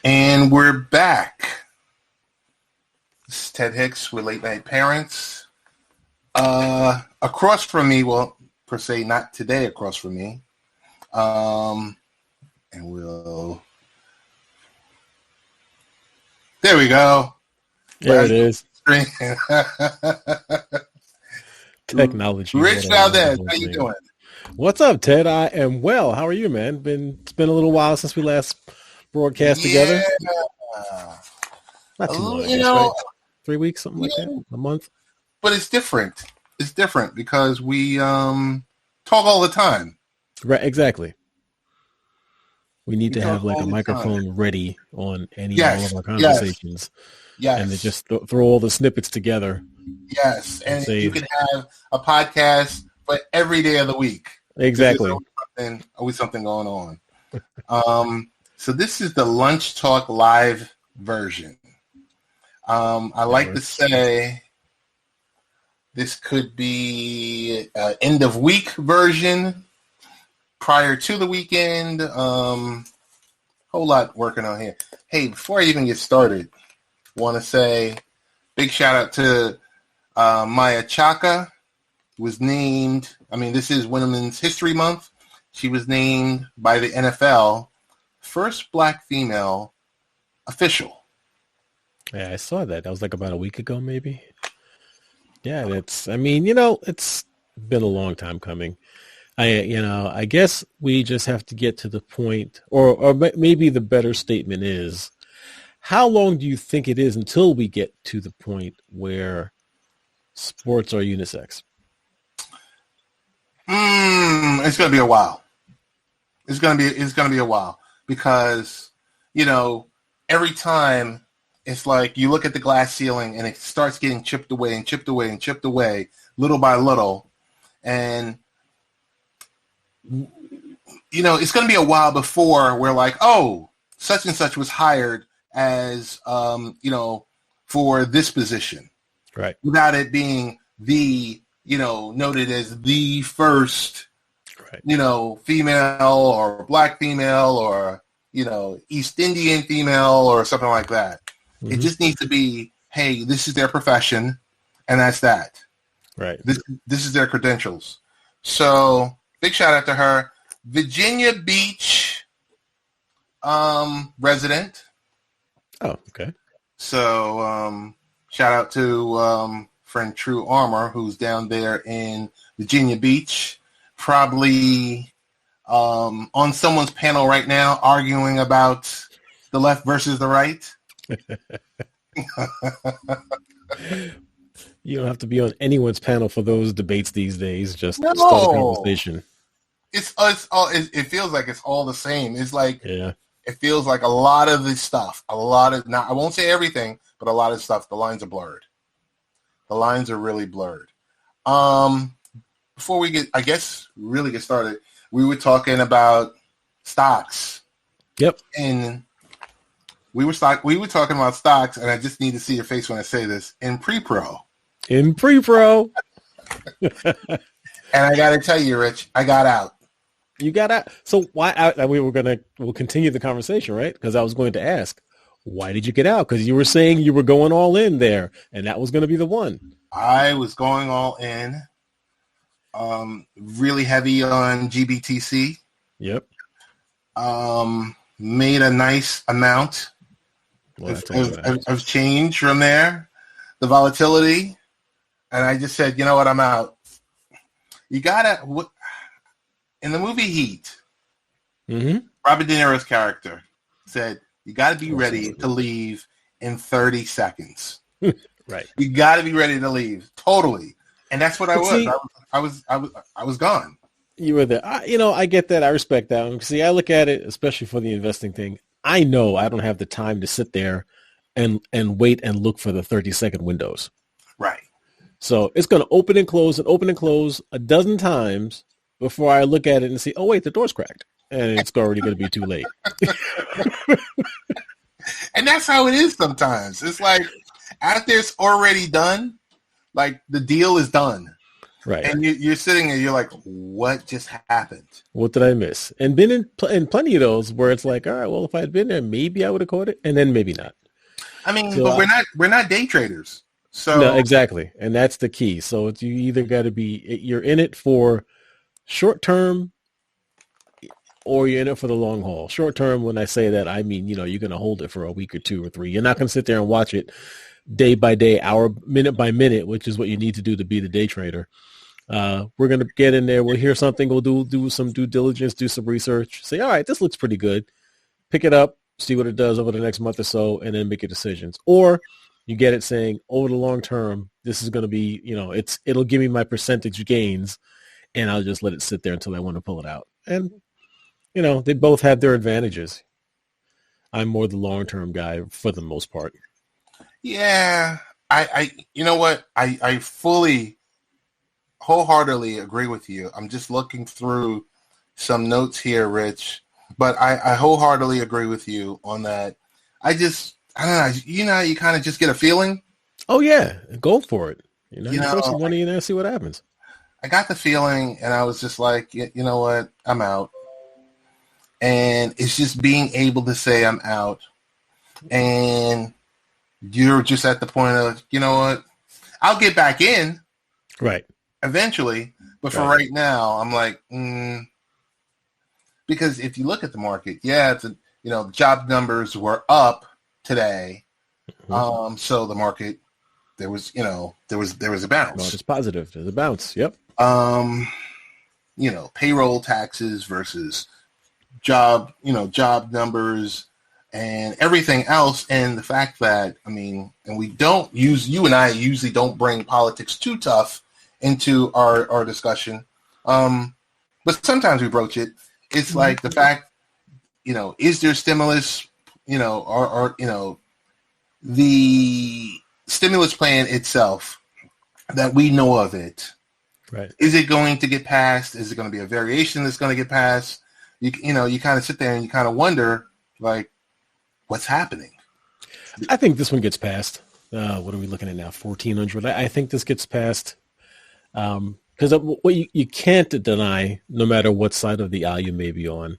And we're back. This is Ted Hicks with Late Night Parents. Across from me, well, per se, not today across from me. And we'll... There we go. There it is. Technology. Rich Valdez, how you doing? What's up, Ted? I am well. How are you, man? It's been a little while since we last broadcast together. Not too long, right? 3 weeks, something like that, a month. But it's different. It's different because we talk all the time. Right, exactly. We need to have like a microphone ready on all of our conversations. Yes. And to just throw all the snippets together. Yes. And you can have a podcast for every day of the week. Exactly. Always something going on. So this is the Lunch Talk Live version. I like to say this could be an end of week version prior to the weekend. Whole lot working on here. Hey, before I even get started, want to say big shout out to Maya Chaka, who was named, this is Women's History Month. She was named by the NFL first black female official. Yeah, I saw that. That was like about a week ago, maybe. Yeah, it's been a long time coming. I guess we just have to get to the point, or maybe the better statement is, how long do you think it is until we get to the point where sports are unisex? It's going to be a while. It's going to be a while because, every time it's like you look at the glass ceiling and it starts getting chipped away and chipped away and chipped away little by little. And, it's going to be a while before we're like, oh, such and such was hired as, for this position. Right. Without it being the, noted as the first, right, female or black female or, East Indian female or something like that. Mm-hmm. It just needs to be, hey, this is their profession, and that's that. Right. This is their credentials. So big shout out to her. Virginia Beach resident. Oh, okay. So shout out to friend True Armor, who's down there in Virginia Beach, probably on someone's panel right now arguing about the left versus the right. You don't have to be on anyone's panel for those debates these days. Just start a conversation. It feels like it's all the same. It's like, it feels like a lot of this stuff, I won't say everything, but a lot of stuff, the lines are blurred. The lines are really blurred. Before we really get started, we were talking about stocks. Yep. And we were talking about stocks, and I just need to see your face when I say this, in pre-pro. In pre-pro. And I got to tell you, Rich, I got out. You got out. So why? We'll continue the conversation, right? Because I was going to ask, why did you get out? Because you were saying you were going all in there, and that was going to be the one. I was going all in, really heavy on GBTC. Yep. Made a nice amount of change from there, the volatility, and I just said, you know what, I'm out. You gotta, in the movie Heat, Robert De Niro's character said, you got to be ready to leave in 30 seconds. Right. You got to be ready to leave. Totally. And that's what I was. I was gone. You were there. I get that. I respect that. See, I look at it, especially for the investing thing. I know I don't have the time to sit there and wait and look for the 30-second windows. Right. So it's going to open and close a dozen times before I look at it and see, oh, wait, the door's cracked. And it's already going to be too late. And that's how it is sometimes. It's like after it's already done, like the deal is done. Right. And you're sitting there, you're like, what just happened? What did I miss? And been in plenty of those where it's like, all right, well, if I had been there, maybe I would have caught it, and then maybe not. I mean, So but we're not day traders. no, So exactly, and that's the key. So you either got to be you're in it for short term, or you're in it for the long haul. Short term, when I say that, I mean, you're going to hold it for a week or 2 or 3. You're not going to sit there and watch it day by day, hour, minute by minute, which is what you need to do to be the day trader. We're going to get in there. We'll hear something. We'll do some due diligence, do some research, say, all right, this looks pretty good. Pick it up, see what it does over the next month or so, and then make your decisions. Or you get it saying, over the long term, this is going to be, it'll give me my percentage gains, and I'll just let it sit there until I want to pull it out. And they both have their advantages. I'm more the long-term guy for the most part. Yeah, I you know what? I fully, wholeheartedly agree with you. I'm just looking through some notes here, Rich, but I wholeheartedly agree with you on that. I don't know. You kind of just get a feeling. Oh yeah, go for it. You throw some money in there, see what happens. I got the feeling, and I was just like, you know what? I'm out. And it's just being able to say I'm out. And you're just at the point of, you know what? I'll get back in. Right. Eventually. But for right now, I'm like, because if you look at the market, the job numbers were up today. Mm-hmm. So the market, there was a bounce. It's positive. There's a bounce. Yep. Payroll taxes versus job numbers and everything else. And the fact that, and you and I usually don't bring politics too tough into our discussion. But sometimes we broach it. It's like the fact, is there stimulus, or the stimulus plan itself that we know of it. Right. Is it going to get passed? Is it going to be a variation that's going to get passed? You kind of sit there and you kind of wonder, like, what's happening? I think this one gets passed. What are we looking at now? 1,400. I think this gets passed because what you can't deny, no matter what side of the aisle you may be on,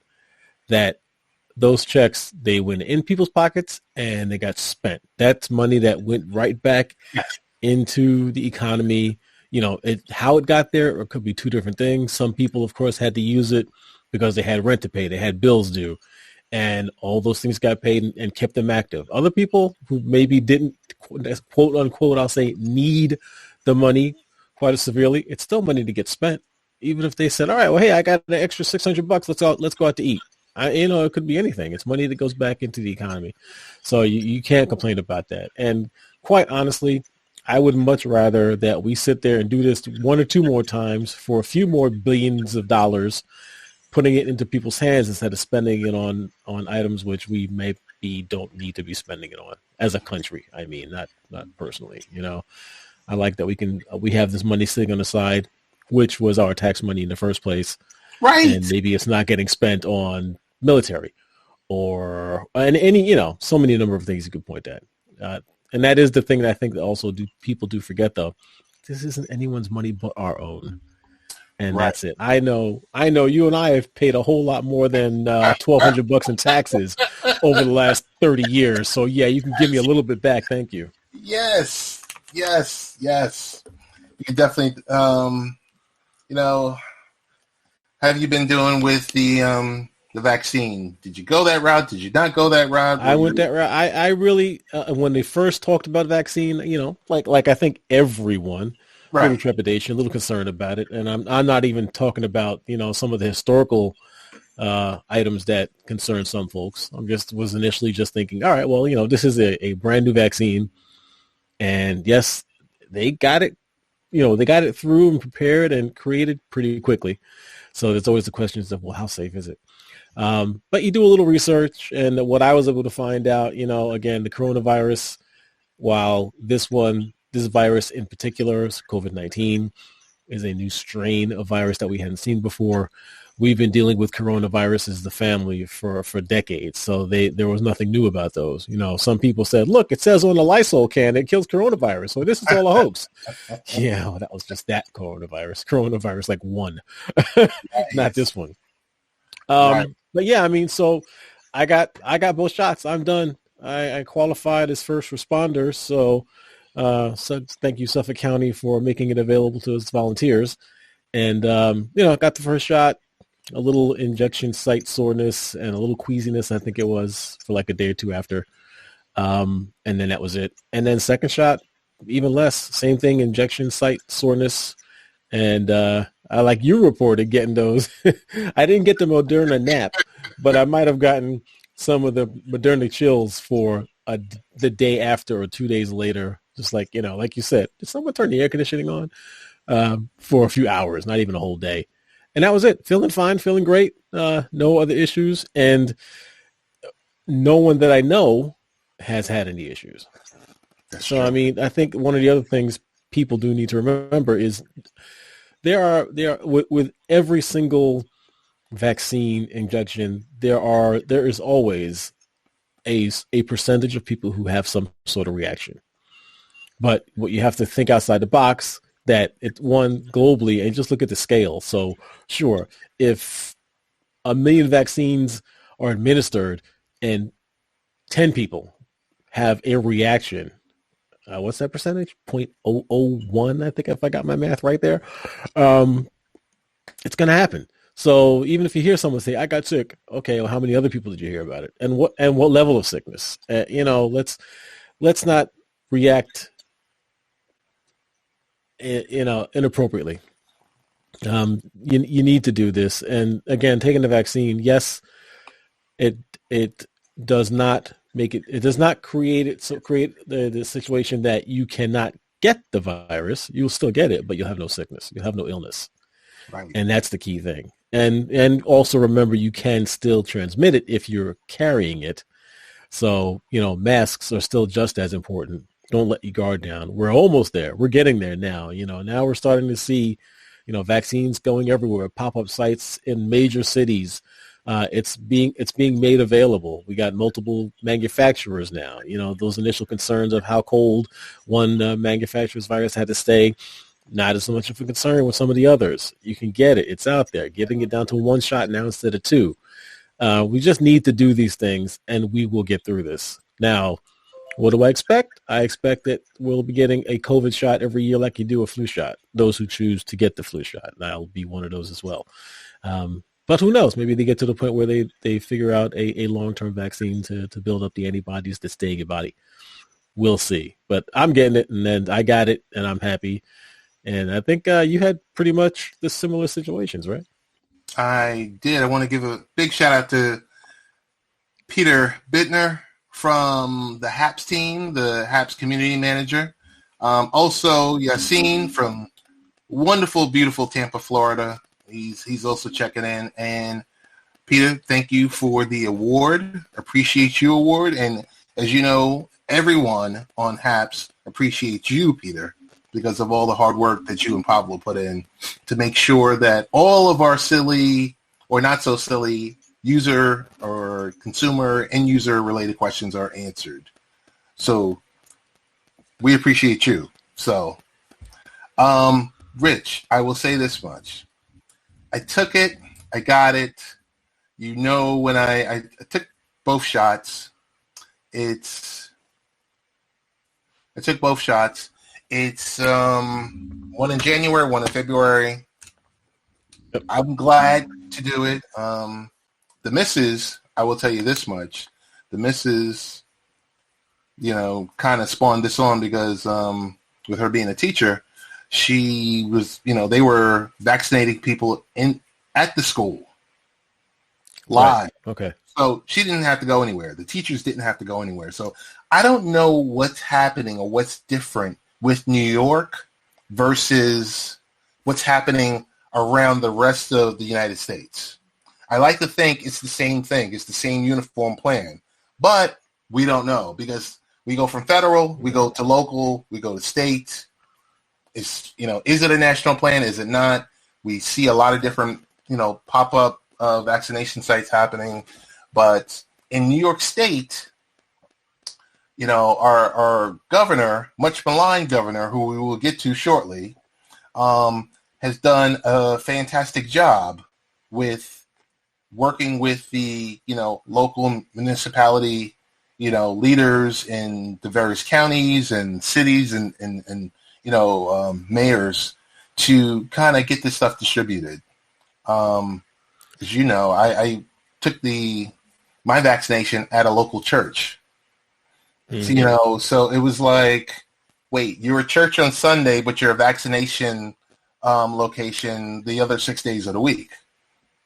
that those checks, they went in people's pockets and they got spent. That's money that went right back into the economy. How it got there, it could be two different things. Some people, of course, had to use it because they had rent to pay, they had bills due, and all those things got paid and kept them active. Other people who maybe didn't, quote unquote, I'll say, need the money quite as severely, it's still money to get spent. Even if they said, all right, well, hey, I got an extra $600, let's go out to eat. It could be anything. It's money that goes back into the economy. So you can't complain about that. And quite honestly, I would much rather that we sit there and do this 1 or 2 more times for a few more billions of dollars, putting it into people's hands instead of spending it on items which we maybe don't need to be spending it on as a country. Not personally. I like that we have this money sitting on the side, which was our tax money in the first place. Right. And maybe it's not getting spent on military or any, so many number of things you could point at. And that is the thing that I think that also people do forget, though. This isn't anyone's money but our own. And that's it. I know you and I have paid a whole lot more than $1,200 in taxes over the last 30 years. So yeah, you can give me a little bit back. Thank you. Yes. You can definitely, have you been doing with the vaccine? Did you go that route? Did you not go that route? I went that route. I really, when they first talked about vaccine, like I think everyone, a little trepidation, a little concern about it. And I'm not even talking about, some of the historical items that concern some folks. Was initially just thinking, all right, well, this is a brand new vaccine. And yes, they got it, they got it through and prepared and created pretty quickly. So there's always the questions of, well, how safe is it? But you do a little research, and what I was able to find out, again, the coronavirus, while this virus in particular, COVID-19, is a new strain of virus that we hadn't seen before. we've been dealing with coronavirus as the family for decades. So there was nothing new about those. You know, some people said, look, it says on the Lysol can it kills coronavirus. So this is all a hoax. Yeah, well, that was just that coronavirus like one, not this one. Right. But yeah, I mean, so I got both shots. I'm done. I qualified as first responder. So thank you, Suffolk County, for making it available to its volunteers. And, you know, I got the first shot, a little injection site soreness and a little queasiness, I think it was, for like a day or two after. And then that was it. And then second shot, even less, same thing, injection site soreness. And I, like you reported, getting those. I didn't get the Moderna nap, but I might have gotten some of the Moderna chills for the day after or 2 days later. Just like, you know, like you said, did someone turn the air conditioning on for a few hours, not even a whole day? And that was it. Feeling fine, feeling great. No other issues. And no one that I know has had any issues. That's so, true. I mean, I think one of the other things people do need to remember is there are with every single vaccine injection, there is always a percentage of people who have some sort of reaction. But what you have to think outside the box, that it's one globally, and just look at the scale. So sure, if 1 million vaccines are administered and 10 people have a reaction, what's that percentage? 0.001, I think, if I got my math right there. It's going to happen. So even if you hear someone say, I got sick, okay, well, how many other people did you hear about it? And what level of sickness? You know, let's not react, you know, inappropriately. You need to do this. And again, taking the vaccine, yes, it does not make it. It does not create the situation that you cannot get the virus. You'll still get it, but you'll have no sickness. You'll have no illness. Right. And that's the key thing. And also remember, you can still transmit it if you're carrying it. So, you know, masks are still just as important. Don't let your guard down. We're almost there. We're getting there now. You know, now we're starting to see, you know, vaccines going everywhere, pop-up sites in major cities. It's being made available. We got multiple manufacturers now. You know, those initial concerns of how cold one manufacturer's virus had to stay, not as much of a concern with some of the others. You can get it. It's out there. Getting it down to one shot now instead of two. We just need to do these things, and we will get through this. Now, what do I expect? I expect that we'll be getting a COVID shot every year like you do a flu shot, those who choose to get the flu shot. And I'll be one of those as well. But who knows? Maybe they get to the point where they figure out a long-term vaccine to build up the antibodies that stay in your body. We'll see. But I'm getting it, and then I got it, and I'm happy. And I think you had pretty much the similar situations, right? I did. I want to give a big shout out to Peter Bittner from the HAPS team, the HAPS community manager. Also, Yassine from wonderful, beautiful Tampa, Florida. He's also checking in. And Peter, thank you for the award. Appreciate you award. And as you know, everyone on HAPS appreciates you, Peter, because of all the hard work that you and Pablo put in to make sure that all of our silly or not so silly user or consumer end user related questions are answered. So we appreciate you. So, Rich, I will say this much. I took it. I got it. You know, when I took both shots, I took both shots. It's one in January, one in February. Yep. I'm glad to do it. The missus, I will tell you this much. The missus, you know, kind of spawned this on because with her being a teacher, she was, you know, they were vaccinating people at the school live. Right. Okay. So she didn't have to go anywhere. The teachers didn't have to go anywhere. So I don't know what's happening or what's different with New York versus what's happening around the rest of the United States. I like to think it's the same thing. It's the same uniform plan. But we don't know because we go from federal, we go to local, we go to state. It's, you know, is it a national plan? Is it not? We see a lot of different pop-up vaccination sites happening. But in New York State, our governor, much maligned governor, who we will get to shortly, has done a fantastic job with working with the, local municipality, leaders in the various counties and cities and mayors to kind of get this stuff distributed. As you know, I took my vaccination at a local church. Mm-hmm. So it was like, wait, you're a church on Sunday, but you're a vaccination location the other 6 days of the week.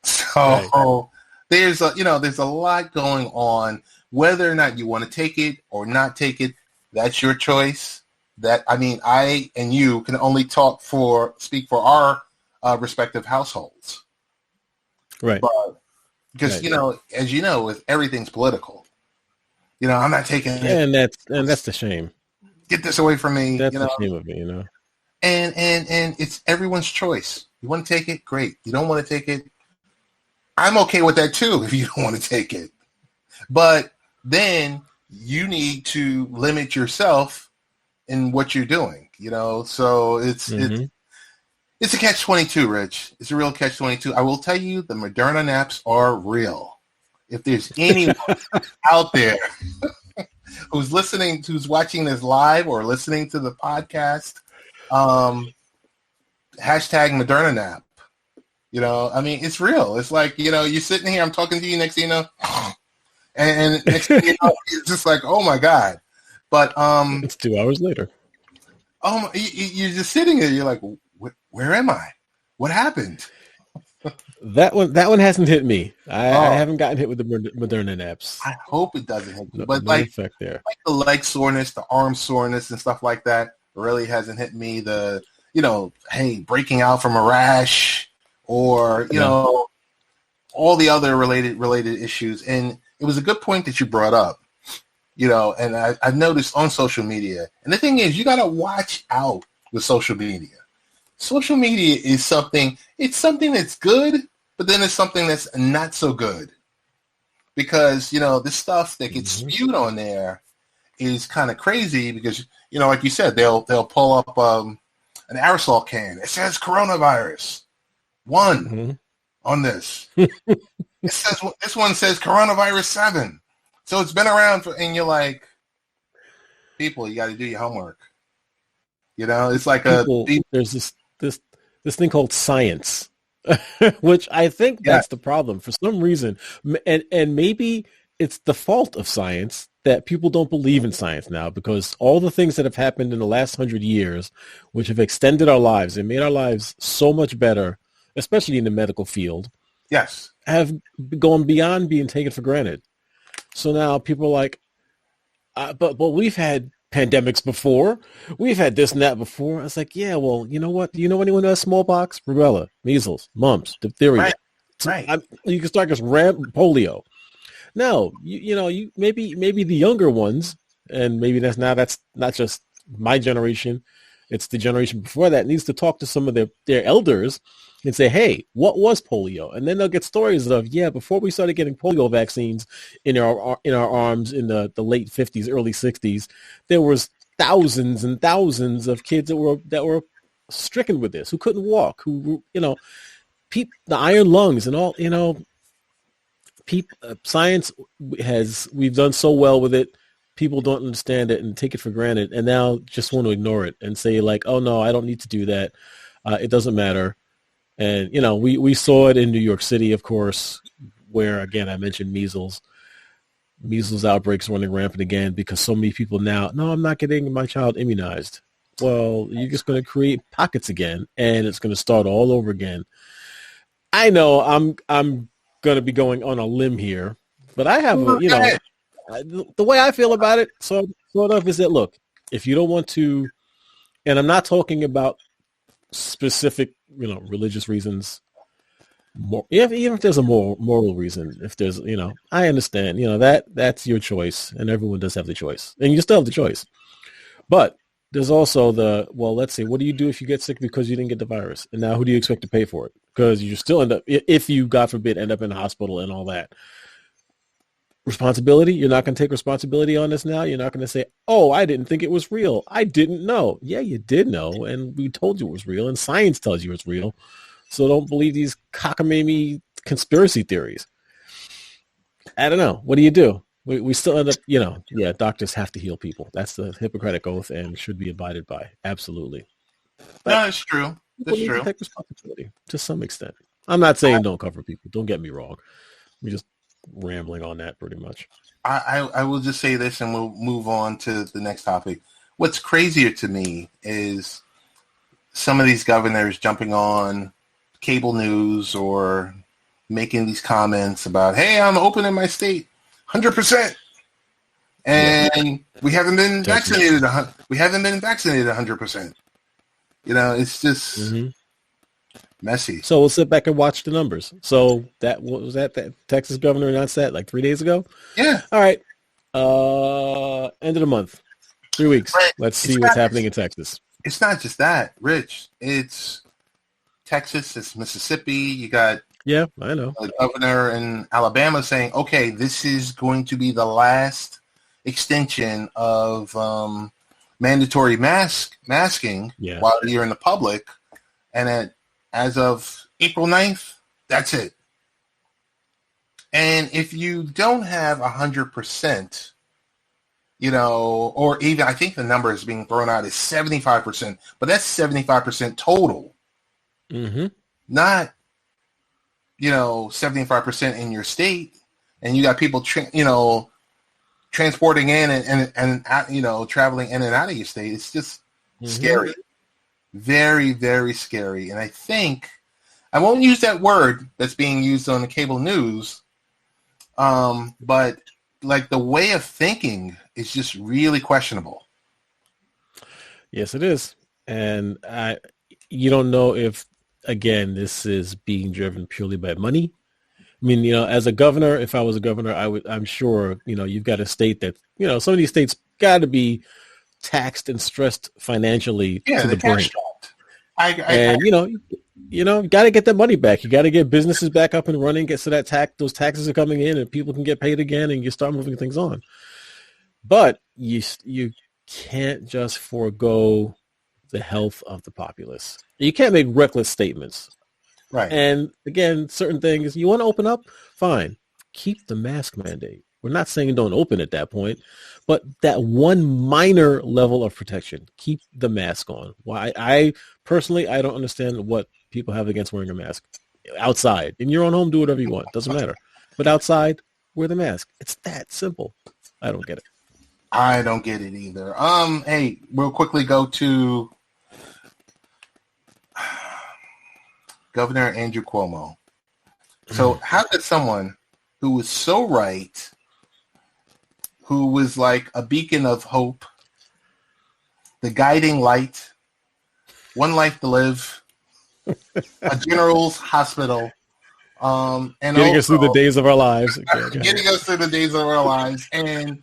So right. There's a lot going on. Whether or not you want to take it or not take it, that's your choice. I and you can only speak for our respective households. Right. Because, as you know, everything's political. I'm not taking it. And that's the shame. Get this away from me. That's the shame of it, And it's everyone's choice. You want to take it? Great. You don't want to take it? I'm okay with that too if you don't want to take it. But then you need to limit yourself in what you're doing, So it's a catch-22, Rich. It's a real catch-22. I will tell you, the Moderna naps are real. If there's anyone out there who's watching this live or listening to the podcast, hashtag Moderna nap. It's real. It's like, you're sitting here, I'm talking to you, next thing you know, and next thing you know, it's just like, oh my God. But it's 2 hours later. You're just sitting there. You're like, where am I? What happened? That one hasn't hit me. I haven't gotten hit with the Moderna naps. I hope it doesn't hit me. But effect there. Like the leg soreness, the arm soreness, and stuff like that really hasn't hit me. The breaking out from a rash, or all the other related issues. And it was a good point that you brought up. And I've noticed on social media. And the thing is, you got to watch out with social media. Social media is something that's good, but then it's something that's not so good. Because, this stuff that gets spewed on there is kind of crazy because, like you said, they'll pull up an aerosol can. It says coronavirus 1 on this. This one says coronavirus 7. So it's been around and you're like, people, you got to do your homework. It's like there's this thing called science, which I think that's the problem for some reason. And maybe it's the fault of science that people don't believe in science now, because all the things that have happened in the last 100 years, which have extended our lives and made our lives so much better, especially in the medical field, yes, have gone beyond being taken for granted. So now people are like, but we've had pandemics before. We've had this and that before. I was like, yeah, well, you know what? Do you know anyone who has smallpox, rubella, measles, mumps, diphtheria? Right. You can start just polio. Now, you maybe the younger ones, and maybe that's not just my generation. It's the generation before that needs to talk to some of their elders and say, hey, what was polio? And then they'll get stories of, before we started getting polio vaccines in our arms in the late 50s, early 60s, there was thousands and thousands of kids that were stricken with this, who couldn't walk, who, the iron lungs and all, science we've done so well with it. People don't understand it and take it for granted, and now just want to ignore it and say like, oh no, I don't need to do that. It doesn't matter. And, we saw it in New York City, of course, where, again, I mentioned measles outbreaks running rampant again because so many people now, no, I'm not getting my child immunized. Well, you're just going to create pockets again, and it's going to start all over again. I know I'm going to be going on a limb here, but I have, the way I feel about it, sort of, is that, look, if you don't want to, and I'm not talking about specific, religious reasons, even if there's a moral reason, if there's, I understand, that's your choice, and everyone does have the choice, and you still have the choice. But there's also let's say, what do you do if you get sick because you didn't get the virus? And now who do you expect to pay for it? because you still end up, if you, God forbid, end up in the hospital and all that. Responsibility, you're not going to take responsibility on this now. You're not going to say, oh, I didn't think it was real. I didn't know. Yeah, you did know, and we told you it was real, and science tells you it's real. So don't believe these cockamamie conspiracy theories. I don't know. What do? We still end up, doctors have to heal people. That's the Hippocratic Oath and should be abided by. Absolutely. But no, it's true. That's true. Take responsibility to some extent. I'm not saying don't cover people. Don't get me wrong. I'm just rambling on that pretty much. I will just say this and we'll move on to the next topic. What's crazier to me is some of these governors jumping on cable news or making these comments about, hey, I'm open in my state 100%. And we haven't been vaccinated. We haven't been vaccinated 100%. It's just messy. So we'll sit back and watch the numbers. So that that Texas governor announced that like 3 days ago. Yeah. All right. End of the month, 3 weeks. Right. Let's see what's happening in Texas. It's not just that, Rich. It's Texas. It's Mississippi. You got I know a governor in Alabama saying, okay, this is going to be the last extension of mandatory masking while you're in the public. And as of April 9th, that's it. And if you don't have 100%, or even I think the number is being thrown out is 75%, but that's 75% total. Mm-hmm. Not, 75% in your state. And you got people, transporting in and traveling in and out of your state. It's just scary. Very, very scary. And I think, I won't use that word that's being used on the cable news, but like the way of thinking is just really questionable. Yes, it is. And you don't know if, again, this is being driven purely by money. I mean, as a governor, if I was a governor, I'm sure, you've got a state that, some of these states got to be taxed and stressed financially to the brink. You got to get that money back. You got to get businesses back up and running, get so that those taxes are coming in and people can get paid again and you start moving things on. But you can't just forego the health of the populace. You can't make reckless statements. Right. And again, certain things, you want to open up, fine. Keep the mask mandate. We're not saying don't open at that point, but that one minor level of protection, keep the mask on. Why? I personally, I don't understand what people have against wearing a mask. Outside, in your own home, do whatever you want. Doesn't matter. But outside, wear the mask. It's that simple. I don't get it. I don't get it either. Hey, we'll quickly go to Governor Andrew Cuomo. So how could someone who was so right, who was like a beacon of hope, the guiding light, one life to live, a general's hospital, and getting us through the days of our lives. Getting us through the days of our lives, and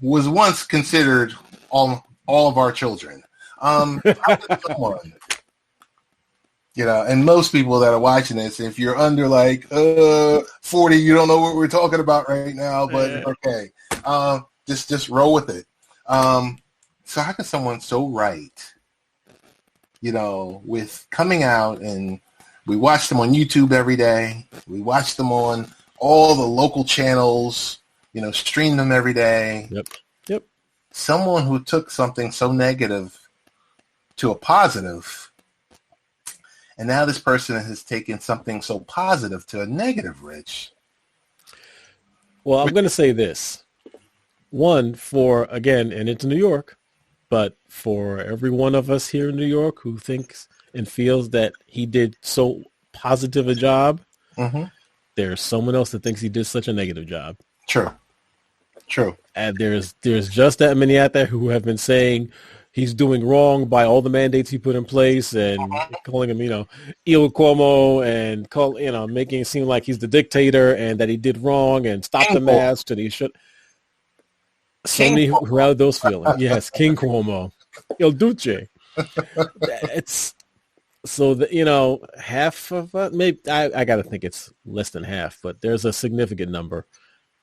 was once considered all of our children. How could someone, and most people that are watching this, if you're under like 40, you don't know what we're talking about right now, but okay. Just roll with it. So how can someone so right, with coming out, and we watch them on YouTube every day. We watch them on all the local channels, stream them every day. Yep. Someone who took something so negative to a positive, and now this person has taken something so positive to a negative, Rich. Well, I'm going to say this. One, for, again, and it's New York, but for every one of us here in New York who thinks and feels that he did so positive a job, there's someone else that thinks he did such a negative job. True. And there's just that many out there who have been saying he's doing wrong by all the mandates he put in place and calling him, Il Cuomo, and making it seem like he's the dictator and that he did wrong and stop the masks and he should. So many who have those feelings. Yes, King Cuomo, Il Duce. So that, half of maybe I got to think it's less than half, but there's a significant number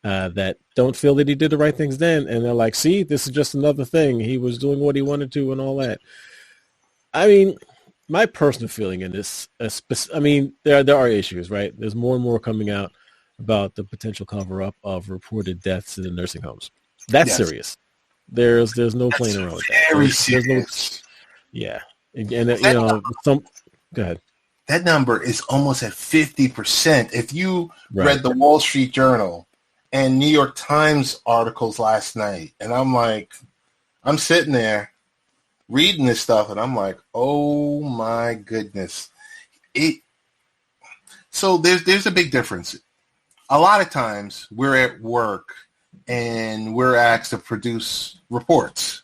that don't feel that he did the right things then, and they're like, "See, this is just another thing. He was doing what he wanted to, and all that." I mean, my personal feeling in this, there are issues, right? There's more and more coming out about the potential cover up of reported deaths in the nursing homes. That's serious. There's no playing around with that. Very serious. Yeah. And go ahead. That number is almost at 50%. If you read the Wall Street Journal and New York Times articles last night, and I'm sitting there reading this stuff, and I'm like, oh my goodness. So there's a big difference. A lot of times we're at work and we're asked to produce reports.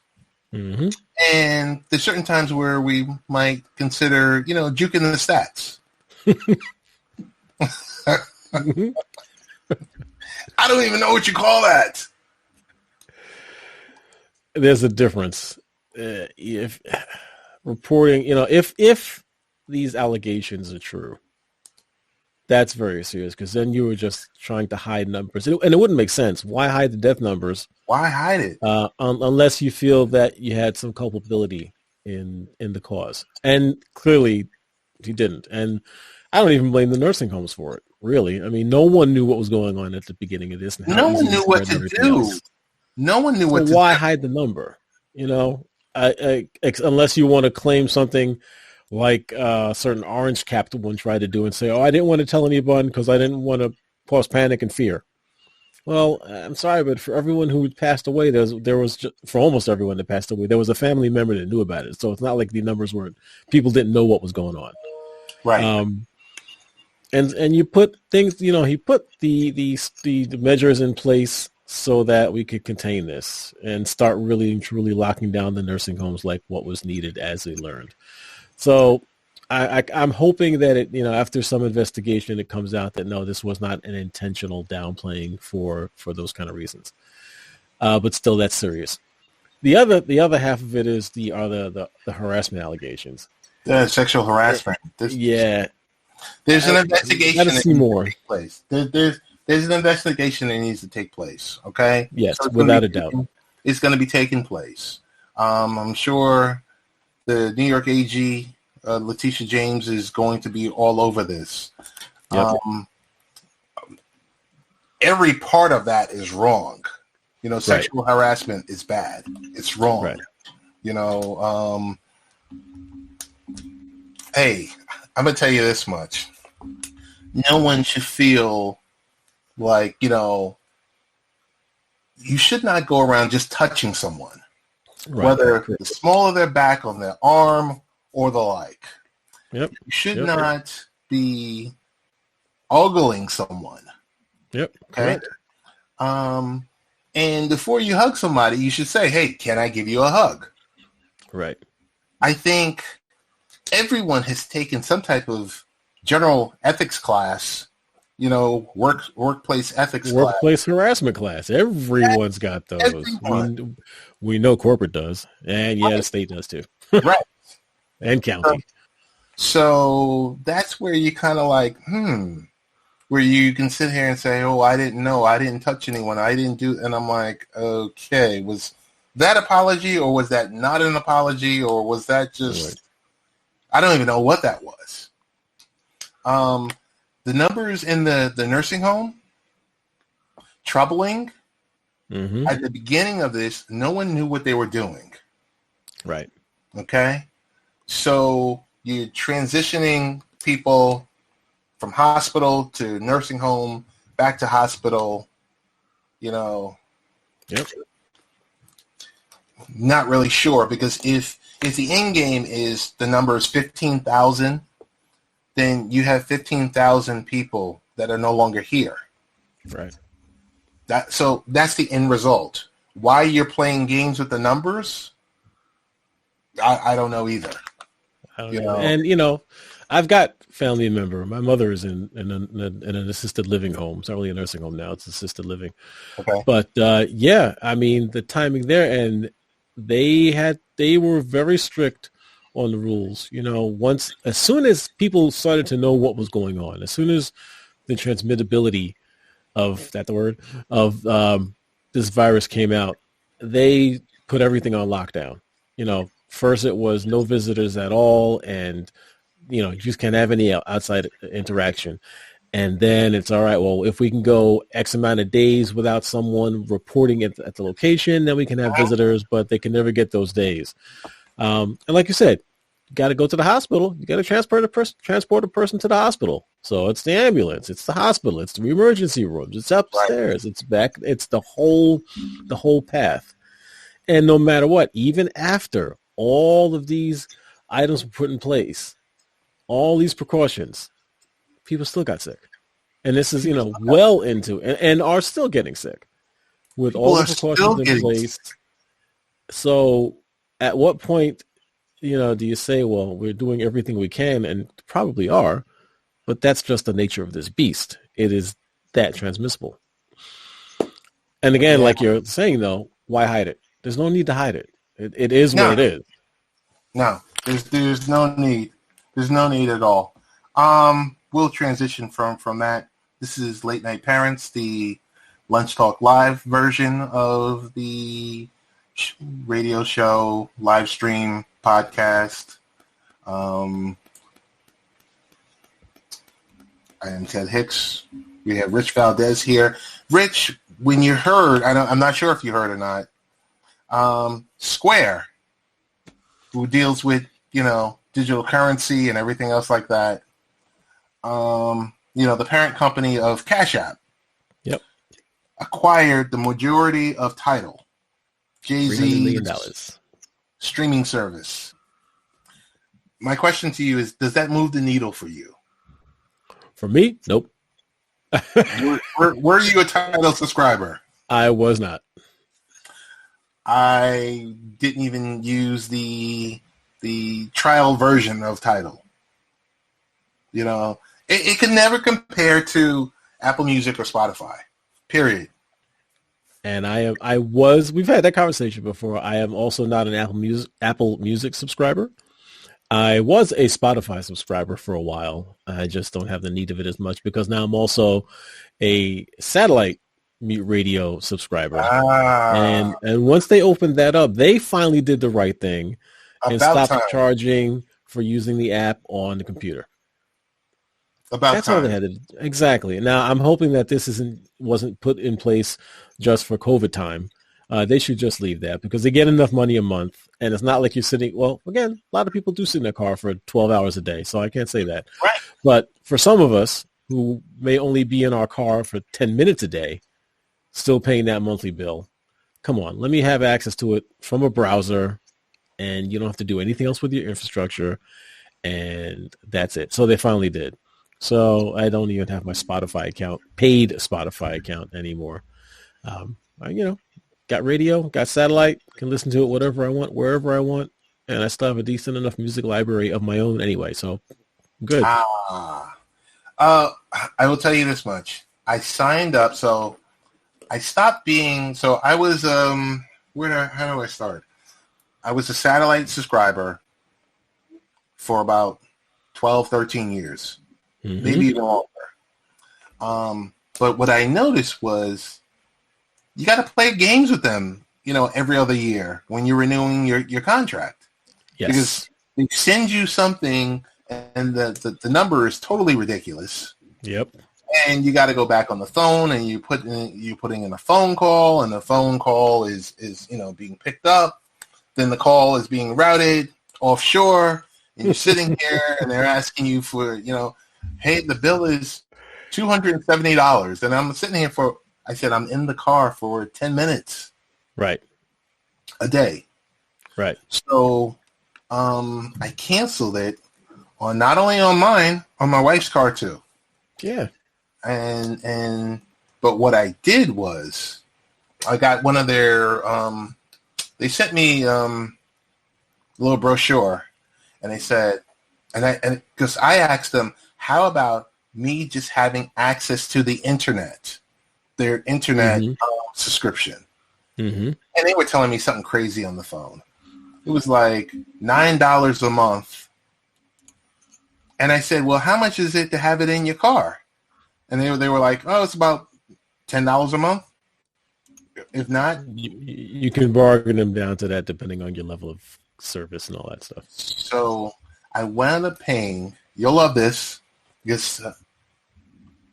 Mm-hmm. And there's certain times where we might consider, juking the stats. Mm-hmm. I don't even know what you call that. There's a difference. If reporting, if these allegations are true, that's very serious, because then you were just trying to hide numbers. And it wouldn't make sense. Why hide the death numbers? Why hide it? Unless you feel that you had some culpability in the cause. And clearly he didn't. And I don't even blame the nursing homes for it, really. I mean, no one knew what was going on at the beginning of this. No one knew what to do. No one knew what to do. Why hide the number? Unless you want to claim something like a certain orange-capped one tried to do and say, I didn't want to tell anyone because I didn't want to cause panic and fear. Well, I'm sorry, but for everyone who passed away, for almost everyone that passed away, there was a family member that knew about it. So it's not like the numbers people didn't know what was going on. Right. And you put things, he put the measures in place so that we could contain this and start really and truly locking down the nursing homes like what was needed as they learned. So I'm hoping that after some investigation, it comes out that no, this was not an intentional downplaying for those kind of reasons. But still, that's serious. The other half of it is the harassment allegations. The sexual harassment. There's an investigation that needs to take place. There's an investigation that needs to take place. Okay. Yes, so without a doubt, it's going to be taking place. I'm sure the New York AG, Letitia James, is going to be all over this. Yep. Every part of that is wrong. Sexual harassment is bad. It's wrong. Right. Hey, I'm going to tell you this much. No one should feel like, you should not go around just touching someone. Right. Whether the small of their back, on their arm, or the like. Yep. You should not be ogling someone. Yep. Okay. Right. And before you hug somebody, you should say, "Hey, can I give you a hug?" Right. I think everyone has taken some type of general ethics class. Workplace ethics class. Workplace harassment class. Everyone's got those. We know corporate does. And the state does too. Right. And county. So that's where you kind of like, where you can sit here and say, I didn't know. I didn't touch anyone. I didn't do. And I'm like, okay, was that apology, or was that not an apology, or was that just, I don't even know what that was. The numbers in the nursing home, troubling. Mm-hmm. At the beginning of this, no one knew what they were doing. Right. Okay. So you're transitioning people from hospital to nursing home, back to hospital, Yep. Not really sure, because if the end game is the number is 15,000, then you have 15,000 people that are no longer here. Right. So that's the end result. Why you're playing games with the numbers, I don't know either. And I've got family member. My mother is in an assisted living home. It's not really a nursing home now; it's assisted living. Okay. But the timing there, and they were very strict on the rules. As soon as people started to know what was going on, as soon as the transmittability of this virus came out, they put everything on lockdown. First it was no visitors at all, and you just can't have any outside interaction. And then it's all right. Well, if we can go X amount of days without someone reporting at the location, then we can have visitors, but they can never get those days. And like you said, you got to go to the hospital. You got to transport a person to the hospital. So it's the ambulance, it's the hospital, it's the emergency rooms, it's upstairs, it's back, it's the whole path. And no matter what, even after all of these items were put in place, all these precautions, people still got sick. And this is, well into, and are still getting sick with all the precautions in place. So at what point, do you say, well, we're doing everything we can, and probably are, but that's just the nature of this beast. It is that transmissible. And again, like you're saying, though, why hide it? There's no need to hide it. It is what it is. No, there's no need. There's no need at all. We'll transition from that. This is Late Night Parents, the Lunch Talk Live version of the radio show, live stream, podcast. I am Ted Hicks. We have Rich Valdez here. Rich, when you heard, I'm not sure if you heard or not, Square, who deals with, digital currency and everything else like that, the parent company of Cash App, acquired the majority of TIDAL, Jay-Z's streaming service. My question to you is, does that move the needle for you? For me? Nope. Were you a TIDAL subscriber? I was not. I didn't even use the trial version of TIDAL. It can never compare to Apple Music or Spotify, period. And we've had that conversation before. I am also not an Apple Music subscriber. I was a Spotify subscriber for a while. I just don't have the need of it as much because now I'm also a satellite radio subscriber. And once they opened that up, they finally did the right thing and stopped charging for using the app on the computer. That's all they had to do. Exactly. Now I'm hoping that this wasn't put in place just for COVID time. They should just leave that because they get enough money a month, and it's not like you're sitting. Well, again, a lot of people do sit in their car for 12 hours a day, so I can't say that. Right. But for some of us who may only be in our car for 10 minutes a day, still paying that monthly bill, come on, let me have access to it from a browser, and you don't have to do anything else with your infrastructure, and that's it. So they finally did. So I don't even have my Spotify account, paid Spotify account anymore. Got radio, got satellite, can listen to it whatever I want, wherever I want, and I still have a decent enough music library of my own anyway, so good. I will tell you this much. I signed up, so I stopped being, so I was, how do I start? I was a satellite subscriber for about 12, 13 years, maybe even longer. But what I noticed was, you got to play games with them, every other year when you're renewing your contract. Yes. Because they send you something and the number is totally ridiculous. Yep. And you got to go back on the phone and you're putting in a phone call, and the phone call is being picked up. Then the call is being routed offshore, and you're sitting here and they're asking you for, hey, the bill is $270. And I'm sitting here I said, I'm in the car for 10 minutes. Right. A day. Right. So I canceled it not only on mine, on my wife's car too. Yeah. But what I did was I got one of their, they sent me a little brochure, and they said, and because I asked them, how about me just having access to the internet? Their internet subscription. And they were telling me something crazy on the phone. It was like $9 a month. And I said, well, how much is it to have it in your car? And they were like, oh, it's about $10 a month. If not, you can bargain them down to that depending on your level of service and all that stuff. So I wound up paying, you'll love this,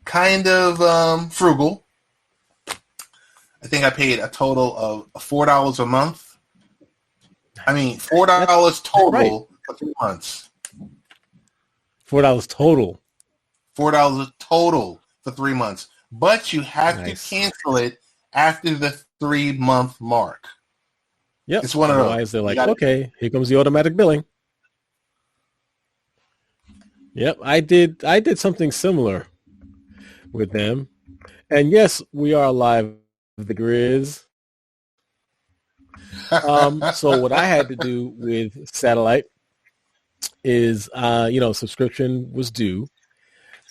kind of frugal. I think I paid a total of $4 a month. I mean, $4 total for 3 months. $4 total. $4 total for 3 months. But you have to cancel it after the 3-month mark. Yep. It's one of those. Otherwise, they're like, okay, here comes the automatic billing. Yep, I did something similar with them. And yes, we are live with the Grizz. So what I had to do with satellite is, subscription was due.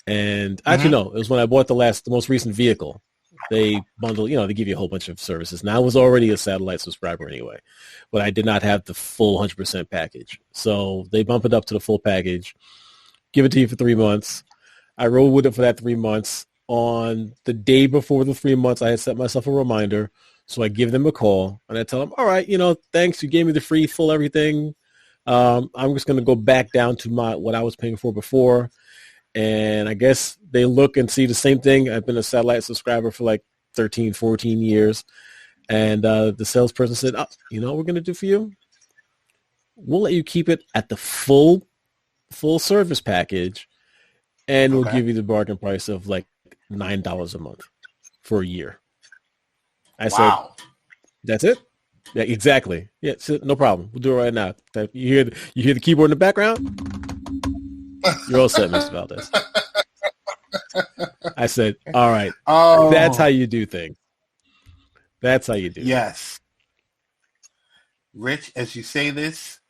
And actually, no, it was when I bought the most recent vehicle. They bundle, they give you a whole bunch of services. Now, I was already a satellite subscriber anyway, but I did not have the full 100% package. So they bump it up to the full package, give it to you for 3 months. I rolled with it for that 3 months. On the day before the 3 months, I had set myself a reminder. So I give them a call and I tell them, all right, thanks. You gave me the free full everything. I'm just going to go back down to what I was paying for before. And I guess they look and see the same thing. I've been a satellite subscriber for like 13, 14 years. And the salesperson said, oh, you know what we're going to do for you? We'll let you keep it at the full service package. And we'll give you the bargain price of like $9 a month for a year. I said, that's it? Yeah, exactly. Yeah, so no problem. We'll do it right now. You hear the keyboard in the background? You're all set, Mr. Valdez. I said, all right. Oh. That's how you do things. That's how you do Yes. Rich, as you say this,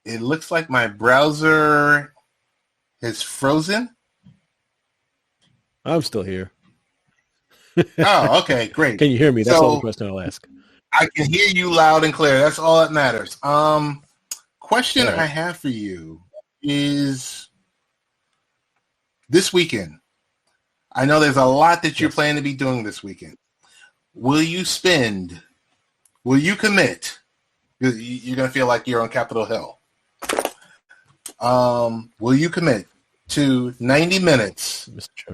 it looks like my browser is frozen. I'm still here. Oh, okay, great. Can you hear me? That's all the question I'll ask. I can hear you loud and clear. That's all that matters. Question I have for you is this weekend. I know there's a lot that you're planning to be doing this weekend. Will you commit? You're going to feel like you're on Capitol Hill. Will you commit to 90 minutes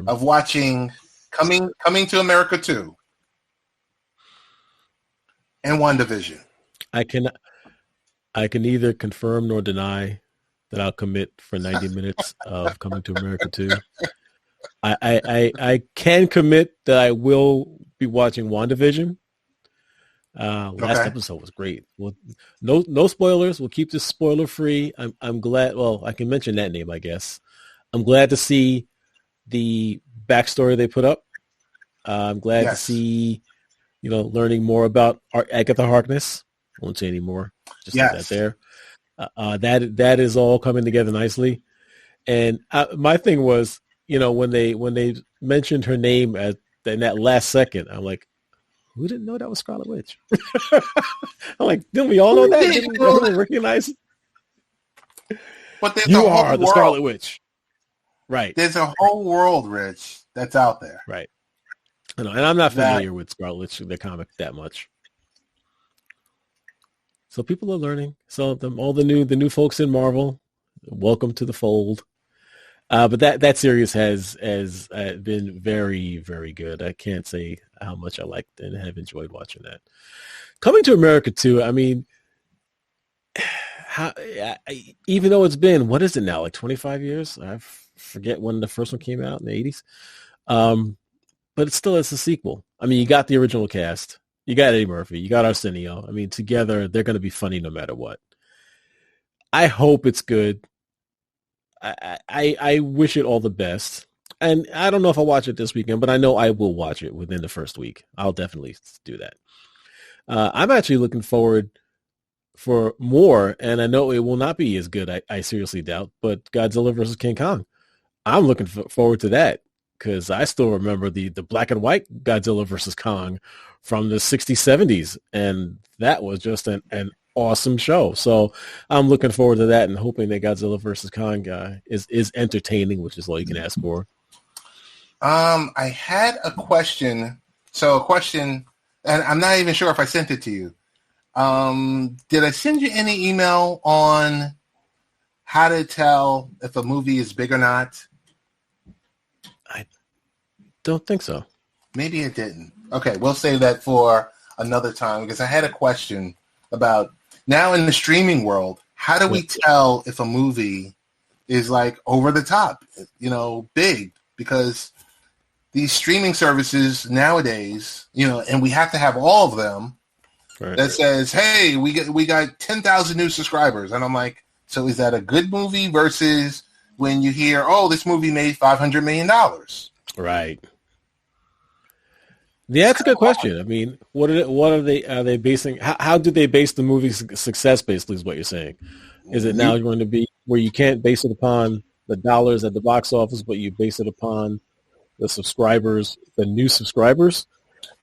of watching Coming to America 2 and WandaVision? I can neither confirm nor deny that I'll commit for 90 minutes of Coming to America 2. I can commit that I will be watching WandaVision. Last episode was great. Well, no spoilers. We'll keep this spoiler free. I'm glad. Well, I can mention that name, I guess. I'm glad to see the backstory they put up. I'm glad to see, learning more about Agatha Harkness. I won't say any more. Just leave that there. That is all coming together nicely. And my thing was, when they mentioned her name in that last second, I'm like, who didn't know that was Scarlet Witch? I'm like, didn't we all know that? Didn't everyone recognize? But you are the Scarlet Witch. Right. There's a whole world, Rich, that's out there. Right. And I'm not familiar with Scarlet Witch, the comic, that much. So people are learning. So all the new folks in Marvel, welcome to the fold. But that series has been very, very good. I can't say how much I liked and have enjoyed watching that. Coming to America 2, I mean, even though it's been, what is it now, like 25 years? I forget when the first one came out in the 80s. But it's a sequel. I mean, you got the original cast. You got Eddie Murphy. You got Arsenio. I mean, together, they're going to be funny no matter what. I hope it's good. I wish it all the best. And I don't know if I'll watch it this weekend, but I know I will watch it within the first week. I'll definitely do that. I'm actually looking forward for more, and I know it will not be as good, I seriously doubt, but Godzilla versus King Kong. I'm looking forward to that because I still remember the black and white Godzilla versus Kong from the 60s, 70s, and that was just an awesome show. So I'm looking forward to that and hoping that Godzilla versus Kong is entertaining, which is all you can ask for. I had a question. And I'm not even sure if I sent it to you. Did I send you any email on how to tell if a movie is big or not? I don't think so. Maybe it didn't. Okay, we'll save that for another time because I had a question about now in the streaming world, how do we tell if a movie is like over the top, big? Because these streaming services nowadays, and we have to have all of them that says, hey, we got 10,000 new subscribers. And I'm like, so is that a good movie versus when you hear, oh, this movie made $500 million? Right. Yeah, that's a good question. I mean, what are they basing? How do they base the movie's success? Basically, is what you're saying. Is it now going to be where you can't base it upon the dollars at the box office, but you base it upon the subscribers, the new subscribers?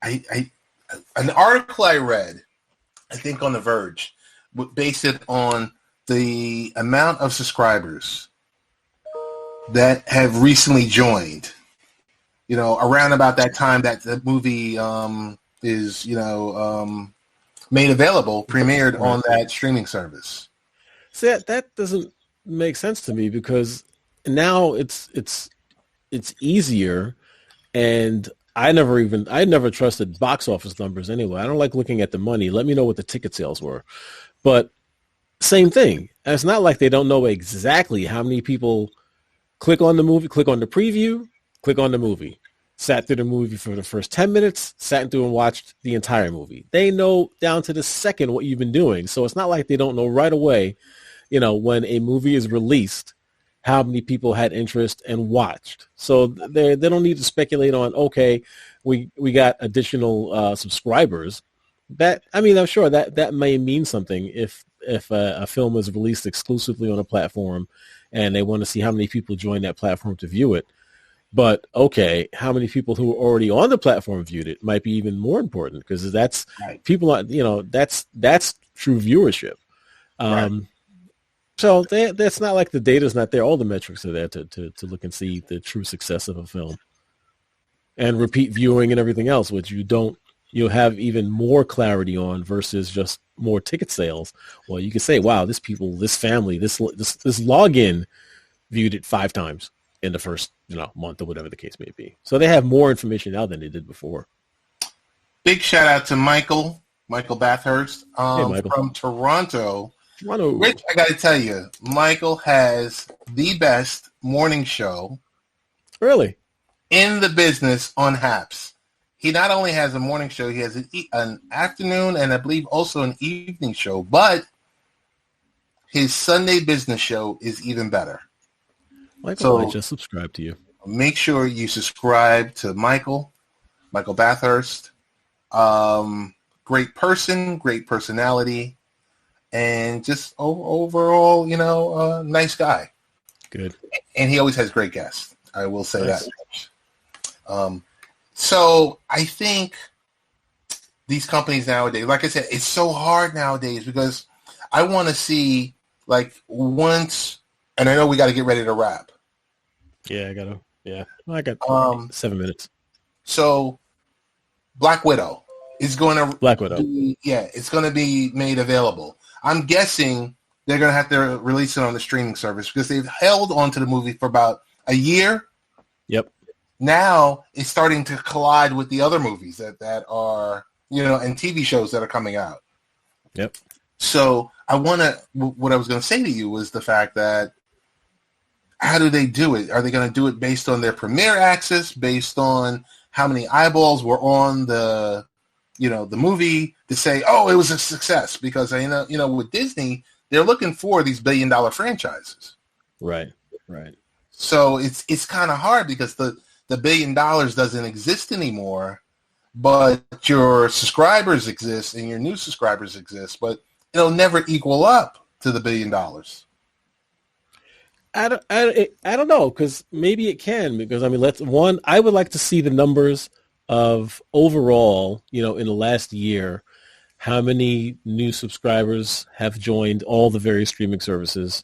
An article I read, I think on The Verge, would base it on the amount of subscribers that have recently joined. Around about that time that the movie is, made available, premiered on that streaming service. See, that doesn't make sense to me because now it's easier, and I never trusted box office numbers anyway. I don't like looking at the money. Let me know what the ticket sales were. But same thing. It's not like they don't know exactly how many people click on the movie, click on the preview, click on the movie, sat through the movie for the first 10 minutes, sat through and watched the entire movie. They know down to the second what you've been doing. So it's not like they don't know right away, when a movie is released, how many people had interest and watched. So they don't need to speculate on, okay, we got additional subscribers. I'm sure that may mean something if a film is released exclusively on a platform and they want to see how many people join that platform to view it. But okay, how many people who are already on the platform viewed it might be even more important because that's right. People are, that's true viewership. Right. So that's not like the data's not there. All the metrics are there to look and see the true success of a film and repeat viewing and everything else, which you'll have even more clarity on versus just more ticket sales. Well, you can say, wow, this family, this login viewed it 5 times in the first month or whatever the case may be. So they have more information now than they did before. Big shout out to Michael Bathurst from Toronto. Rich, I got to tell you, Michael has the best morning show really in the business on Haps. He not only has a morning show, he has an afternoon and I believe also an evening show, but his Sunday business show is even better. Michael, I just subscribed to you. Make sure you subscribe to Michael Bathurst. Great person, great personality, and just overall, nice guy. Good. And he always has great guests. I will say nice. That. So I think these companies nowadays, like I said, it's so hard nowadays because I want to see once, and I know we got to get ready to wrap. Yeah, I got 7 minutes. So Black Widow is going to it's going to be made available. I'm guessing they're going to have to release it on the streaming service because they've held onto the movie for about a year. Yep. Now it's starting to collide with the other movies that are, and TV shows that are coming out. Yep. So what I was going to say to you was the fact that how do they do it? Are they going to do it based on their premiere access, based on how many eyeballs were on the movie to say, oh, it was a success? Because with Disney, they're looking for these billion-dollar franchises. Right. So it's kind of hard because the $1 billion doesn't exist anymore, but your subscribers exist and your new subscribers exist, but it'll never equal up to the $1 billion. I don't know, because maybe it can, because I would like to see the numbers of overall, in the last year, how many new subscribers have joined all the various streaming services.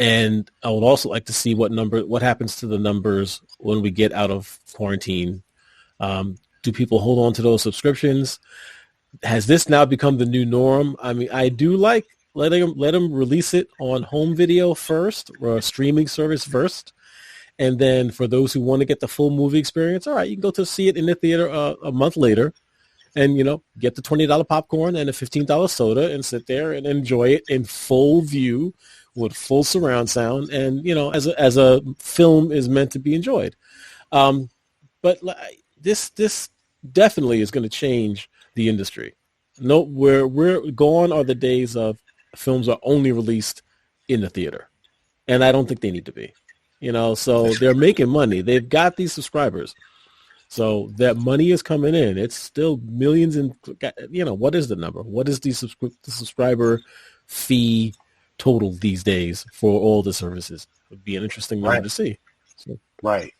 And I would also like to see what happens to the numbers when we get out of quarantine. Do people hold on to those subscriptions? Has this now become the new norm? I mean, I do like let them release it on home video first, or a streaming service first. And then for those who want to get the full movie experience, all right, you can go to see it in the theater a month later and, get the $20 popcorn and a $15 soda and sit there and enjoy it in full view with full surround sound. And, as a film is meant to be enjoyed. But this definitely is going to change the industry. No, we're gone are the days of films are only released in the theater. And I don't think they need to be. So they're making money. They've got these subscribers. So that money is coming in. It's still millions and, what is the number? What is the subscriber fee total these days for all the services? It would be an interesting number to see. So. Right.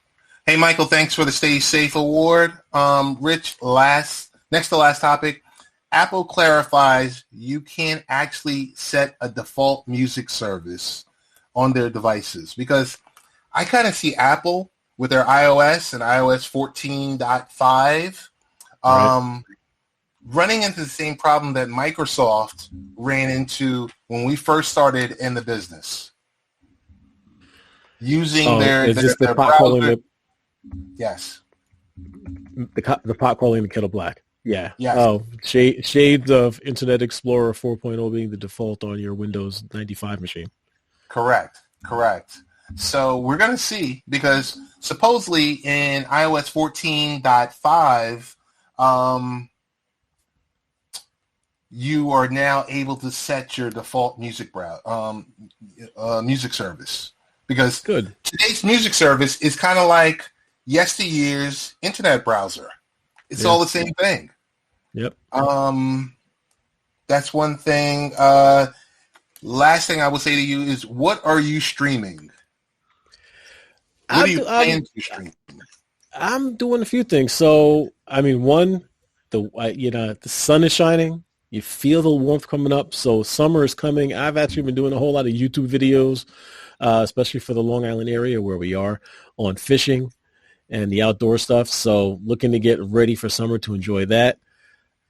Hey, Michael, thanks for the Stay Safe award. Rich, next to last topic. Apple clarifies you can't actually set a default music service on their devices, because I kind of see Apple with their iOS and iOS 14.5 running into the same problem that Microsoft ran into when we first started in the business. Using their browser. Yes. The pot calling the kettle black. Yeah. Yes. Oh, shades of Internet Explorer 4.0 being the default on your Windows 95 machine. Correct. So we're going to see, because supposedly in iOS 14.5, you are now able to set your default music music service. Because today's music service is kind of like yesteryear's internet browser. It's all the same thing. Yep. That's one thing. Last thing I would say to you is, what are you streaming? What do you plan to stream? I'm doing a few things. So, I mean, one, the sun is shining. You feel the warmth coming up. So summer is coming. I've actually been doing a whole lot of YouTube videos, especially for the Long Island area where we are, on fishing and the outdoor stuff. So looking to get ready for summer to enjoy that.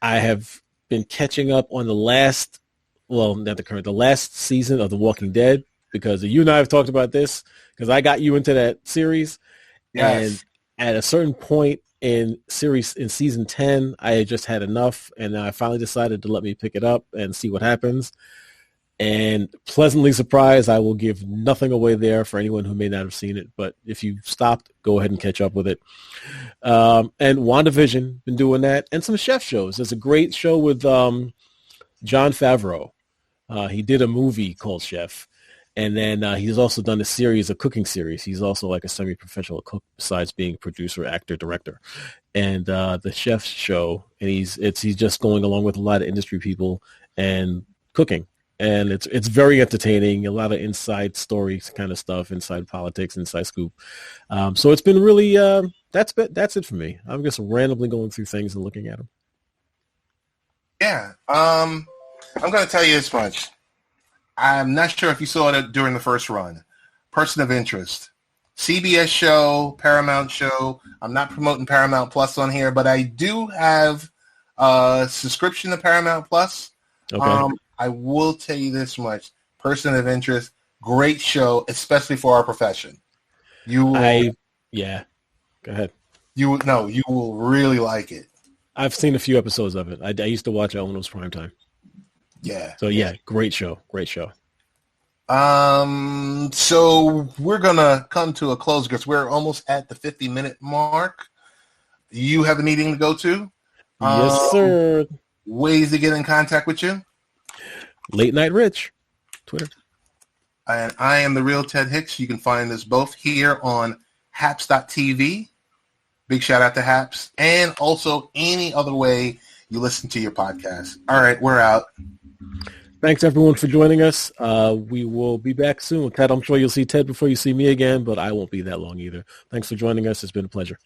I have been catching up on the last season of The Walking Dead, because you and I have talked about this, because I got you into that series. Yes. And at a certain point in season 10, I had just had enough, and I finally decided to let me pick it up and see what happens. And pleasantly surprised, I will give nothing away there for anyone who may not have seen it. But if you stopped, go ahead and catch up with it. And WandaVision, been doing that. And some chef shows. There's a great show with Jon Favreau. He did a movie called Chef. And then he's also done a cooking series. He's also like a semi-professional cook, besides being producer, actor, director. And the Chef show, and he's just going along with a lot of industry people and cooking. And it's very entertaining, a lot of inside stories kind of stuff, inside politics, inside scoop. So it's been really, that's it for me. I'm just randomly going through things and looking at them. Yeah. I'm going to tell you this much. I'm not sure if you saw it during the first run. Person of Interest. CBS show, Paramount show. I'm not promoting Paramount Plus on here, but I do have a subscription to Paramount Plus. Okay. I will tell you this much. Person of Interest, great show, especially for our profession. Go ahead. You will really like it. I've seen a few episodes of it. I used to watch it when it was prime time. Yeah. So yeah, great show. So we're gonna come to a close because we're almost at the 50-minute mark. You have a meeting to go to? Yes, sir. Ways to get in contact with you? Late Night Rich, Twitter. And I am the real Ted Hicks. You can find us both here on haps.tv. Big shout out to Haps. And also any other way you listen to your podcast. All right, we're out. Thanks, everyone, for joining us. We will be back soon. Ted, I'm sure you'll see Ted before you see me again, but I won't be that long either. Thanks for joining us. It's been a pleasure.